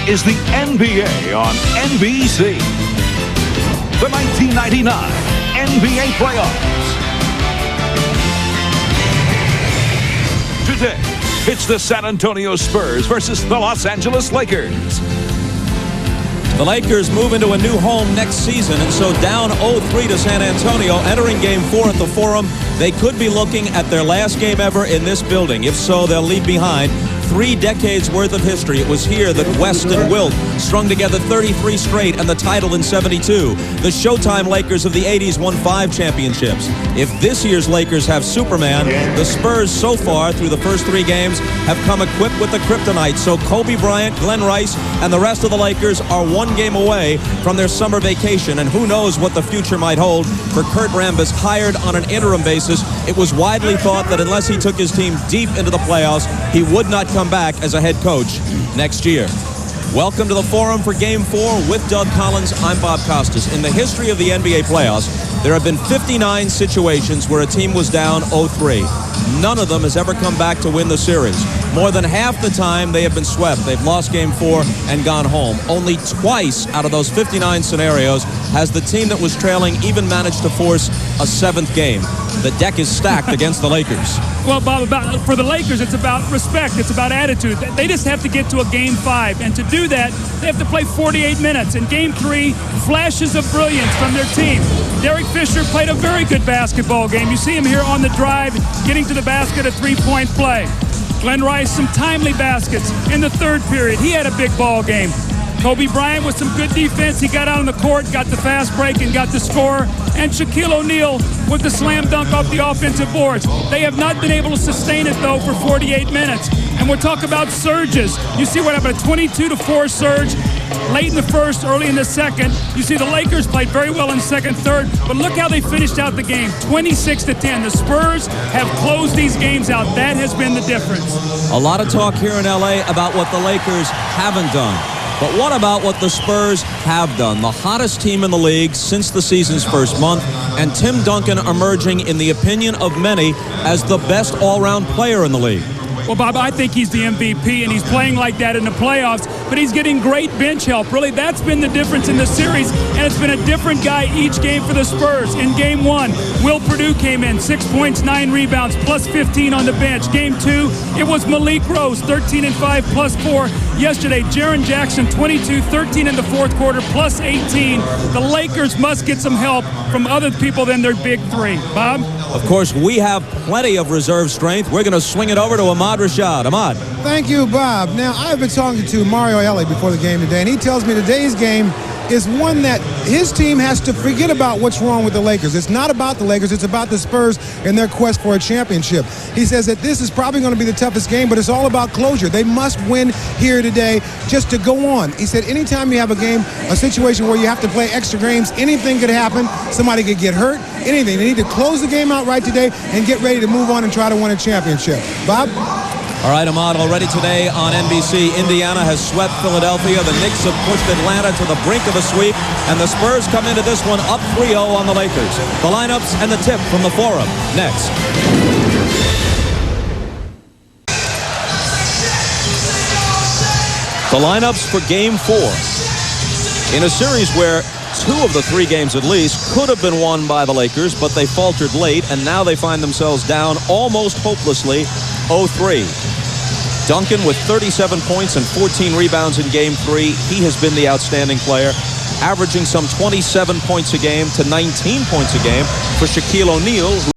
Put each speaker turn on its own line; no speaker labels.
is the NBA on NBC. The 1999 NBA playoffs. Today, it's the San Antonio Spurs versus the Los Angeles Lakers.
The Lakers move into a new home next season, and so down 0-3 to San Antonio, entering Game 4 at the Forum, they could be looking at their last game ever in this building. If so, they'll leave behind 3 decades worth of history. It was here that West and Wilt strung together 33 straight and the title in 72. The Showtime Lakers of the 80s won 5 championships. If this year's Lakers have Superman, the Spurs so far through the first 3 games have come equipped with the kryptonite. So Kobe Bryant, Glenn Rice, and the rest of the Lakers are 1 game away from their summer vacation, and who knows what the future might hold for Kurt Rambis, hired on an interim basis. It was widely thought that unless he took his team deep into the playoffs, he would not come back as a head coach next year. Welcome to the Forum for Game 4 with Doug Collins. I'm Bob Costas. In the history of the NBA playoffs, there have been 59 situations where a team was down 0-3. None of them has ever come back to win the series. More than half the time they have been swept. They've lost Game 4 and gone home. Only twice out of those 59 scenarios has the team that was trailing even managed to force a 7th game. The deck is stacked against the Lakers.
Well, Bob, for the Lakers, it's about respect. It's about attitude. They just have to get to a Game 5. And to do that, they have to play 48 minutes. In Game 3, flashes of brilliance from their team. Derek Fisher played a very good basketball game. You see him here on the drive, getting to the basket, a 3-point play. Glenn Rice, some timely baskets in the 3rd period. He had a big ball game. Kobe Bryant with some good defense. He got out on the court, got the fast break, and got the score. And Shaquille O'Neal with the slam dunk off the offensive boards. They have not been able to sustain it, though, for 48 minutes. And we're talking about surges. You see what happened, a 22-4 surge late in the 1st, early in the 2nd. You see the Lakers played very well in 2nd, 3rd. But look how they finished out the game, 26-10. The Spurs have closed these games out. That has been the difference.
A lot of talk here in L.A. about what the Lakers haven't done. But what about what the Spurs have done? The hottest team in the league since the season's first month, and Tim Duncan emerging, in the opinion of many, as the best all-round player in the league.
Well, Bob, I think he's the MVP, and he's playing like that in the playoffs, but he's getting great bench help. Really, that's been the difference in the series, and it's been a different guy each game for the Spurs. In Game 1, Will Perdue came in, 6 points, 9 rebounds, plus 15 on the bench. Game 2, it was Malik Rose, 13 and 5, plus 4. Yesterday, Jaren Jackson, 22, 13 in the 4th quarter, plus 18. The Lakers must get some help from other people than their big 3. Bob?
Of course, we have plenty of reserve strength. We're going to swing it over to Ahmad Rashad. Ahmad.
Thank you, Bob. Now, I've been talking to Mario Elie before the game today, and he tells me today's game is one that his team has to forget about what's wrong with the Lakers. It's not about the Lakers. It's about the Spurs and their quest for a championship. He says that this is probably going to be the toughest game, but it's all about closure. They must win here today just to go on. He said anytime you have a game, a situation where you have to play extra games, anything could happen. Somebody could get hurt, anything. They need to close the game out right today and get ready to move on and try to win a championship. Bob?
All right, Ahmad, already today on NBC, Indiana has swept Philadelphia. The Knicks have pushed Atlanta to the brink of a sweep, and the Spurs come into this one up 3-0 on the Lakers. The lineups and the tip from the Forum next. The lineups for Game 4. In a series where 2 of the 3 games at least could have been won by the Lakers, but they faltered late, and now they find themselves down almost hopelessly 0-3. Duncan with 37 points and 14 rebounds in Game 3. He has been the outstanding player, averaging some 27 points a game to 19 points a game for Shaquille O'Neal.